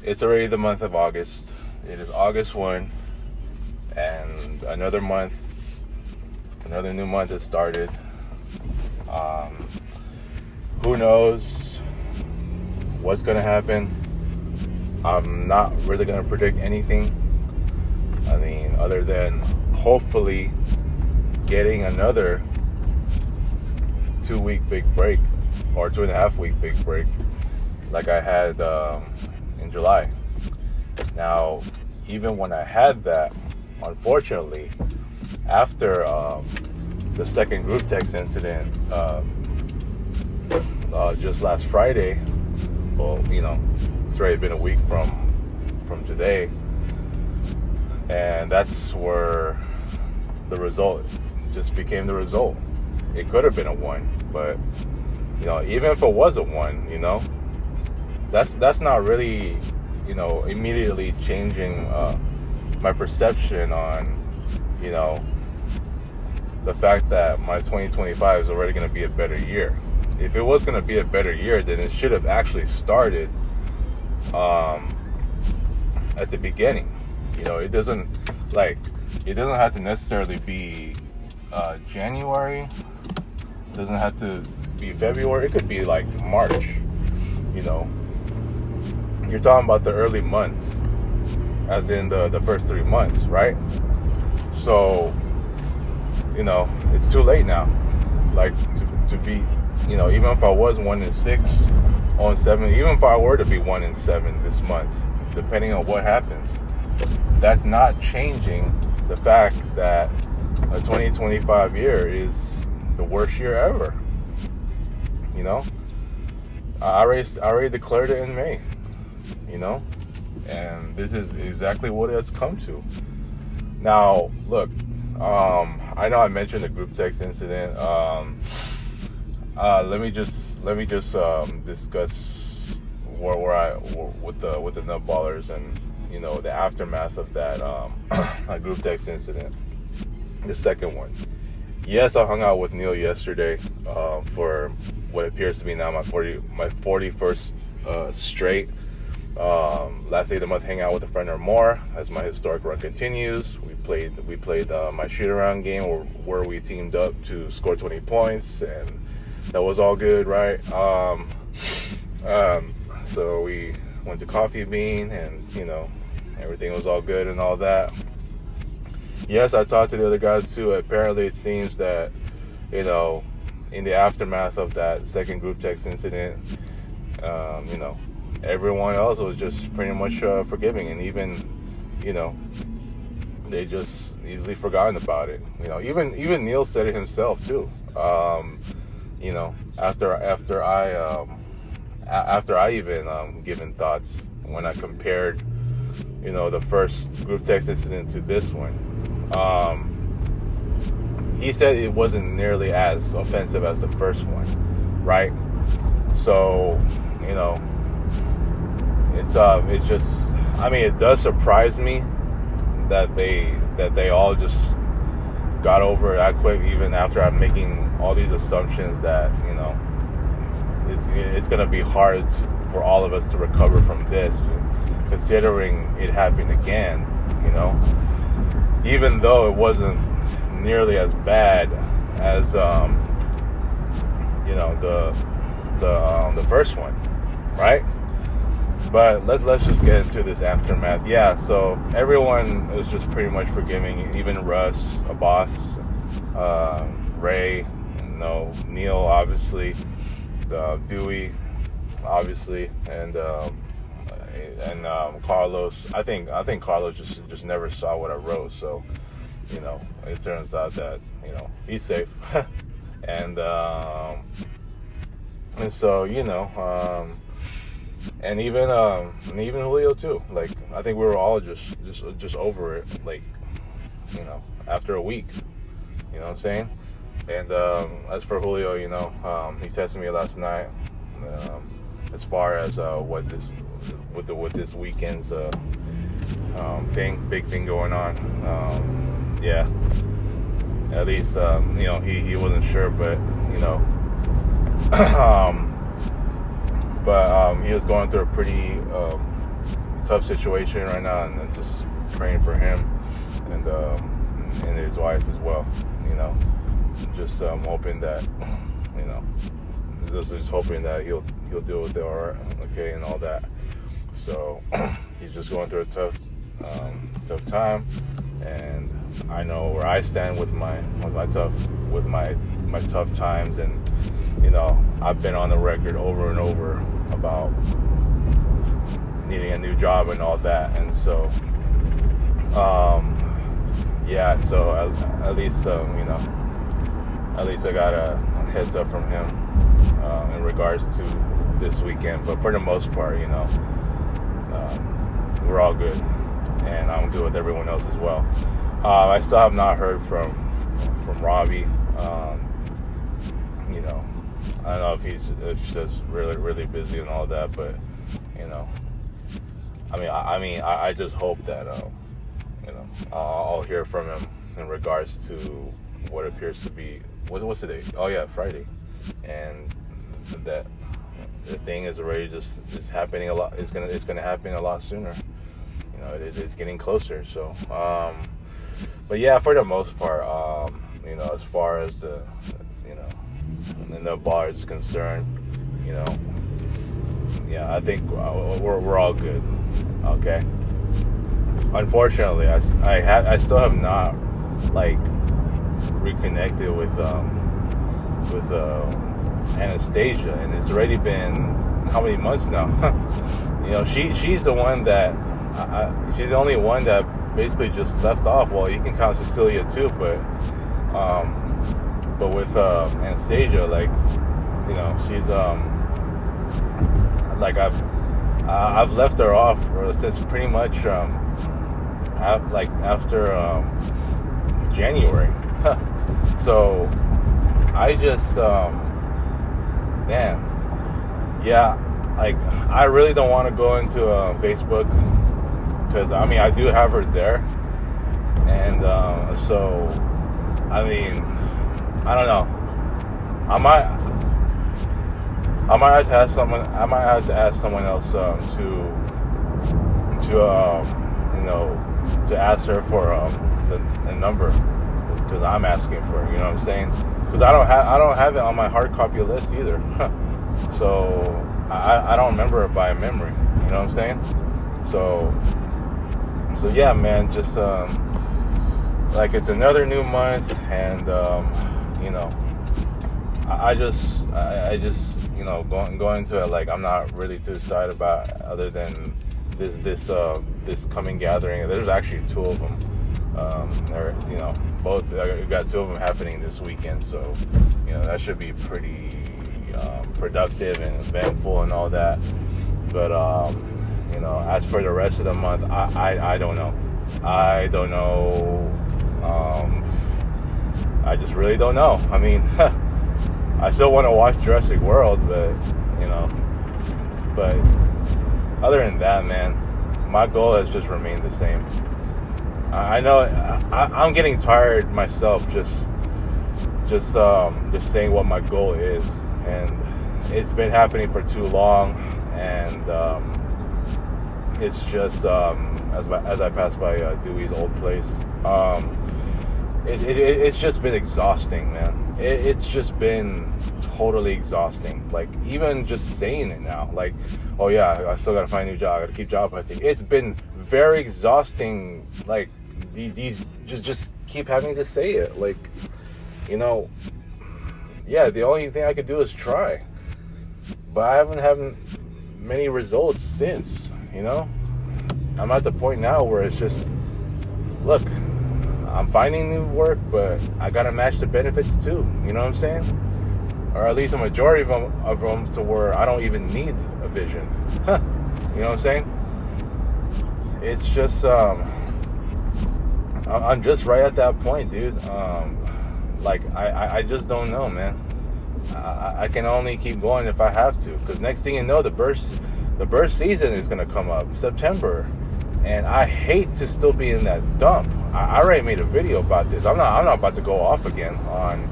It's already the month of August. It is August 1, and another new month has started. Who knows what's going to happen? I'm not really going to predict anything. I mean, other than hopefully getting another 2-week big break, or 2.5-week big break, like I had in July. Now, even when I had that, unfortunately, after the second group text incident just last Friday, well, it's already been a week from today, and that's where the result just became the result. It could have been a 1, but even if it was a 1, that's not really immediately changing my perception on the fact that my 2025 is already going to be a better year. If it was going to be a better year, then it should have actually started at the beginning. It doesn't have to necessarily be January. It doesn't have to be February. It could be like March. You're talking about the early months, as in the first 3 months, right? So, it's too late now. Like to be, even if I was 1-6, 0-7, even if I were to be 1-7 this month, depending on what happens, that's not changing the fact that a 2025 year is the worst year ever. I already declared it in May, and this is exactly what it has come to. Now, look, I know I mentioned the group text incident. Let me just discuss where I with the Nutbwallers and the aftermath of that group text incident, the second one. Yes, I hung out with Neil yesterday for what appears to be now my 41st straight last day of the month hang out with a friend or more as my historic run continues. We played my shoot around game where we teamed up to score 20 points, and that was all good, right? So we went to Coffee Bean, and everything was all good and all that. Yes, I talked to the other guys too. Apparently, it seems that in the aftermath of that second group text incident, everyone else was just pretty much forgiving, and even they just easily forgotten about it. Even Neil said it himself too. After I even given thoughts when I compared the first group text incident to this one, he said it wasn't nearly as offensive as the first one, right? So it's just, it does surprise me that they all just got over it that quick, even after I'm making all these assumptions that it's gonna be hard for all of us to recover from this, considering it happened again. Even though it wasn't nearly as bad as the first one, right? But let's just get into this aftermath. Yeah, so everyone is just pretty much forgiving, even Russ, a boss, Ray, Neil, obviously, Dewey, obviously, and Carlos. I think Carlos just never saw what I wrote, so it turns out that he's safe, and so and even Julio too. Like, I think we were all just over it, like after a week. You know what I'm saying? And as for Julio, he texted me last night as far as what this weekend's big thing going on. Yeah, at least he wasn't sure, but but he was going through a pretty tough situation right now, and just praying for him and his wife as well. Just hoping that just hoping that he'll deal with it all right, okay, and all that. So he's just going through a tough time, and I know where I stand with my tough times, and I've been on the record over and over about needing a new job and all that, and so so at least I got a heads up from him in regards to this weekend. But for the most part, we're all good, and I'm good with everyone else as well. I still have not heard from Robbie. I don't know if he's just really, really busy and all that, but I just hope that I'll hear from him in regards to what appears to be what's today? Oh yeah, Friday, and that the thing is already just happening a lot. It's gonna happen a lot sooner. It's getting closer. So, but yeah, for the most part, as far as the bar is concerned, I think we're all good. Okay. Unfortunately, I still have not reconnected with Anastasia, and it's already been how many months now? She's the one that she's the only one that basically just left off. Well, you can count Cecilia too, but with Anastasia, she's I've left her off since pretty much after January. So I just I really don't want to go into Facebook, because I do have her there, and so I don't know. I might have to ask someone. I might have to ask someone else to ask her for the number, because I'm asking for it. You know what I'm saying? Because I don't have it on my hard copy list either. So I don't remember it by memory. You know what I'm saying? So yeah, man. Just it's another new month, and I just going to it I'm not really too excited about, other than this coming gathering. There's actually two of them. Both I got two of them happening this weekend, so that should be pretty productive and eventful and all that. But as for the rest of the month, I don't know. I don't know. I just really don't know. I still want to watch Jurassic World, but other than that, man, my goal has just remained the same. I know I'm getting tired myself just saying what my goal is, and it's been happening for too long, and it's just as I pass by Dewey's old place, it's just been exhausting, man. It's just been totally exhausting. Even just saying it now, oh yeah, I still gotta find a new job, I gotta keep job hunting. It's been very exhausting. These just keep having to say it. The only thing I could do is try, but I haven't had many results since. I'm at the point now where it's just, look, I'm finding new work, but I gotta match the benefits too. You know what I'm saying? Or at least a majority of them to where I don't even need a vision. You know what I'm saying? It's just I'm just right at that point, dude. I just don't know, man. I can only keep going if I have to, because next thing you know, the burst season is gonna come up September, and I hate to still be in that dump. I already made a video about this. I'm not about to go off again on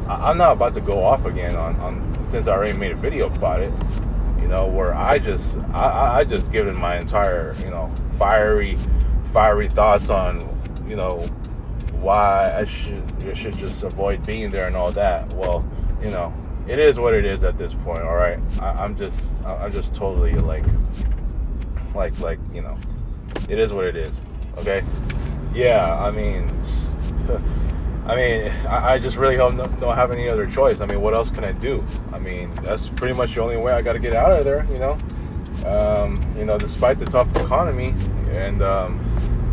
I'm not about to go off again on since I already made a video about it. where I just given my entire, fiery thoughts on, why you should just avoid being there and all that. Well, it is what it is at this point. All right, I'm just totally like, it is what it is. Okay, yeah. I just really don't have any other choice. I mean, what else can I do? I mean, that's pretty much the only way I got to get out of there. Despite the tough economy, and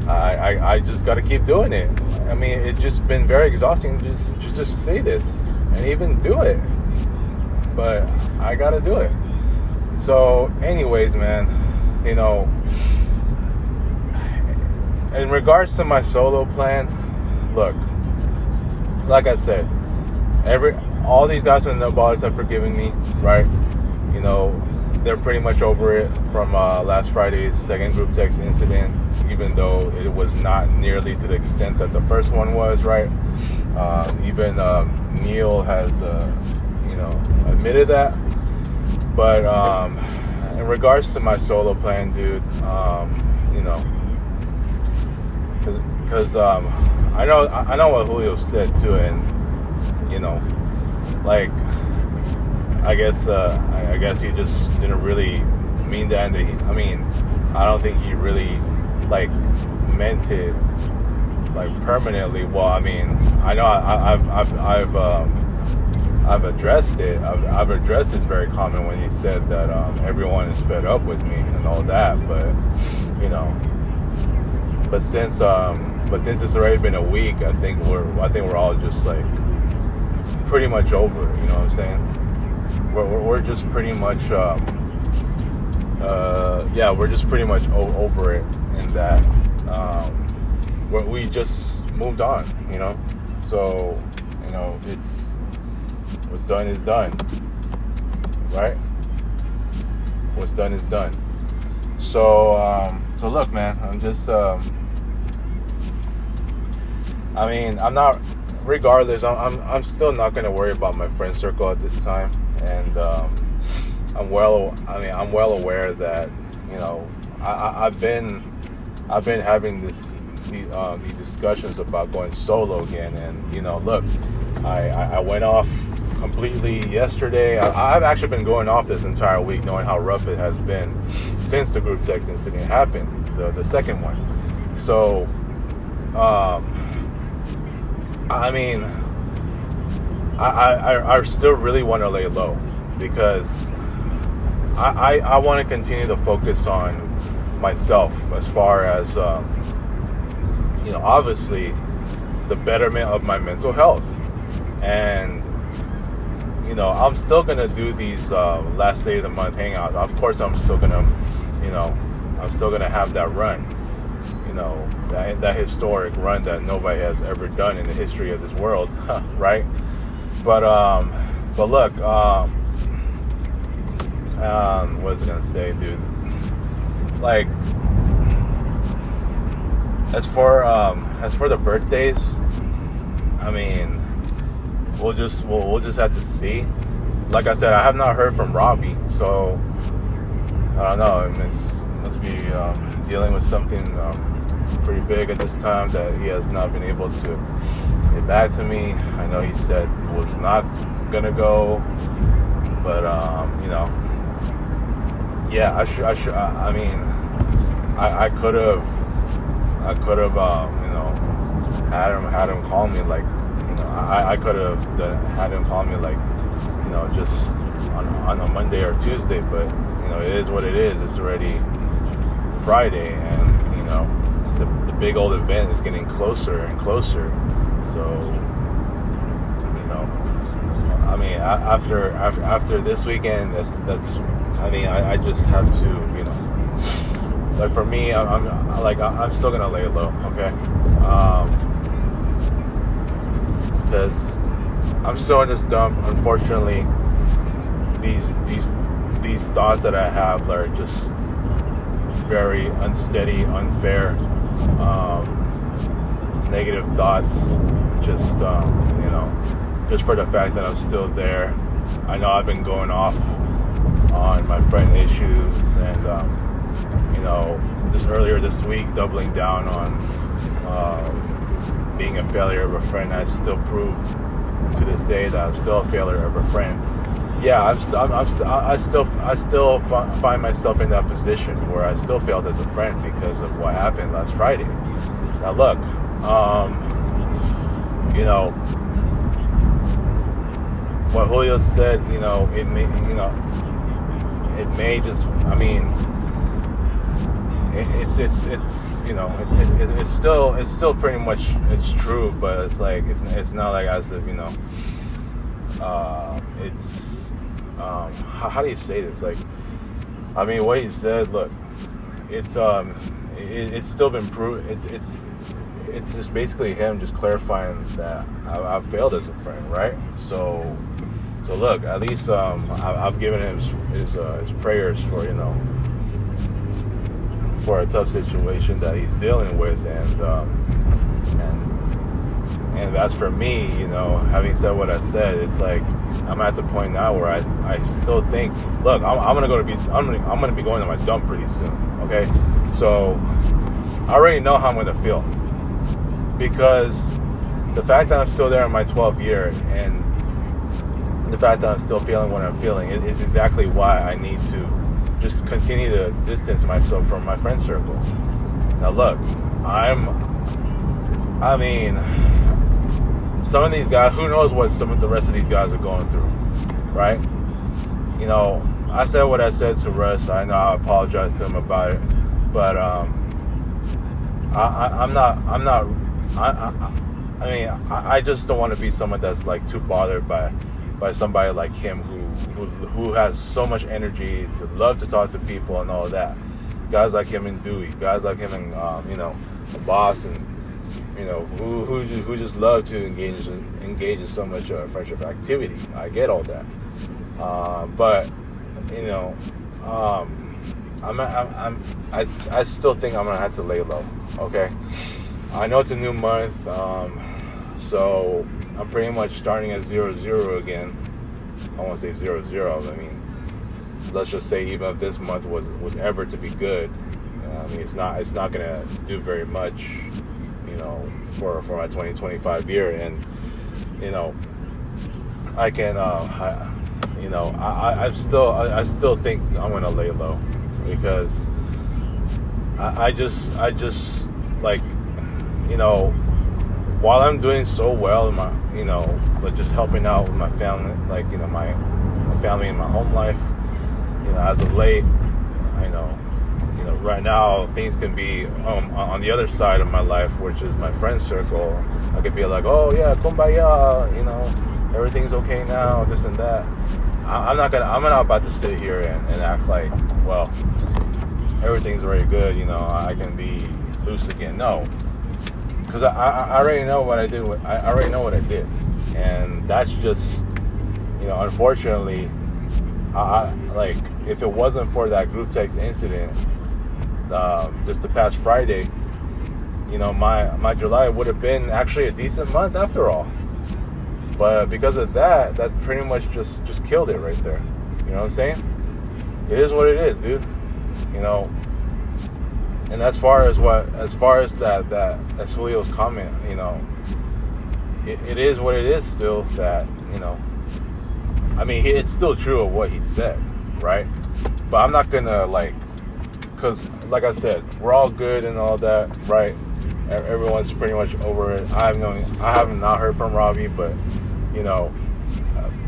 I just got to keep doing it. I mean, it's just been very exhausting to just say this and even do it, but I got to do it. So, anyways, man, in regards to my solo plan, look, like I said, all these guys in the Nutbwallers have forgiven me, right? They're pretty much over it from last Friday's second group text incident, even though it was not nearly to the extent that the first one was, right? Even Neil has, admitted that. But in regards to my solo plan, dude, because I know what Julio said too, and I guess he just didn't really mean that. I don't think he really meant it permanently. Well, I know I've addressed it. I've addressed his very comment when he said that everyone is fed up with me and all that. But since it's already been a week, I think we're all just pretty much over it. You know what I'm saying? We're just pretty much we're just pretty much over it in that we just moved on. So it's what's done is done, right? What's done is done. So look, man, I'm just I'm not. Regardless, I'm still not gonna worry about my friend circle at this time, and I'm well aware that I've been having these discussions about going solo again, and look, I went off completely yesterday. I've actually been going off this entire week, knowing how rough it has been since the group text incident happened, the second one. So I still really want to lay low, because I want to continue to focus on myself as far as obviously the betterment of my mental health, and I'm still gonna do these last day of the month hangouts. Of course, I'm still gonna have that run, that historic run that nobody has ever done in the history of this world, right? But look, what was I gonna say, dude? As for the birthdays, we'll just have to see. Like I said, I have not heard from Robbie, so I don't know. It must be dealing with something pretty big at this time that he has not been able to get back to me. I know he said he was not gonna go, but yeah, I could have had him call me, I could have had him call me just on a Monday or Tuesday, but it is what it is. It's already Friday, and the big old event is getting closer and closer. So after this weekend, that's I just have to, for me, I'm still gonna lay it low, okay? Because I'm still in this dump. Unfortunately, these thoughts that I have are just very unsteady, unfair, negative thoughts. Just just for the fact that I'm still there. I know I've been going off on my friend issues, and just earlier this week, doubling down on being a failure of a friend. I still prove to this day that I'm still a failure of a friend. Yeah, I still find myself in that position where I still failed as a friend because of what happened last Friday. Now look, what Julio said, it may just, it's still pretty much, it's true, but it's like, it's not like as if, it's, how do you say this? Like, what he said, look, it's still been proven. It's just basically him just clarifying that I've failed as a friend, right? So look, at least I've given him his prayers for for a tough situation that he's dealing with, and as for me, having said what I said, it's like I'm at the point now where I still think, look, I'm gonna be going to my dump pretty soon. Okay, so I already know how I'm gonna feel, because the fact that I'm still there in my 12th year, and the fact that I'm still feeling what I'm feeling, is exactly why I need to just continue to distance myself from my friend circle. Now look, some of these guys, who knows what some of the rest of these guys are going through, right? I said what I said to Russ. I know I apologize to him about it, but I just don't want to be someone that's like too bothered by somebody like him who has so much energy to love to talk to people and all of that. Guys like him and Dewey, guys like him and a boss, and who just love to engage in so much friendship activity. I get all that, but I still think I'm gonna have to lay low. Okay, I know it's a new month, so I'm pretty much starting at 0-0 again. I won't say 0-0. Let's just say even if this month was ever to be good, it's not gonna do very much, for my 2025 year, and I can, I still think I'm gonna lay low, because I just like, while I'm doing so well in my, like just helping out with my family, like, my family and my home life, as of late, right now things can be on the other side of my life, which is my friend circle. I could be like, oh yeah, kumbaya, everything's okay now, this and that. I'm not about to sit here and act like, well, everything's very good, I can be loose again. No, because I already know what I did. I already know what I did, and that's just, unfortunately, I like, if it wasn't for that group text incident, just the past Friday, my July would have been actually a decent month after all. But because of that pretty much just killed it right there. You know what I'm saying? It is what it is, dude. And as far as that's Julio's comment, it is what it is still, that, it's still true of what he said, right? But I'm not gonna, like, because like I said, we're all good and all that, right? Everyone's pretty much over it. I haven't not heard from Robbie, but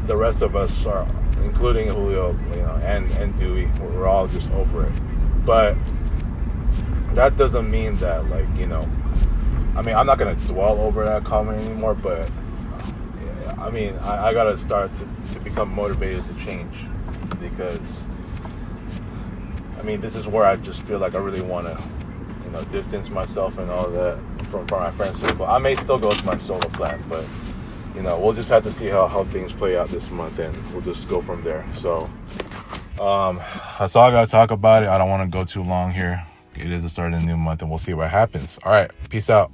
the rest of us are, including Julio, and Dewey, we're all just over it. But that doesn't mean that, like, I'm not gonna dwell over that comment anymore, but I gotta start to become motivated to change, because this is where I just feel like I really want to, distance myself and all that from my friend circle. I may still go to my solo plan, but we'll just have to see how things play out this month, and we'll just go from there. So that's all I gotta talk about it. I don't want to go too long here. It is the start of the new month, and we'll see what happens. All right, peace out.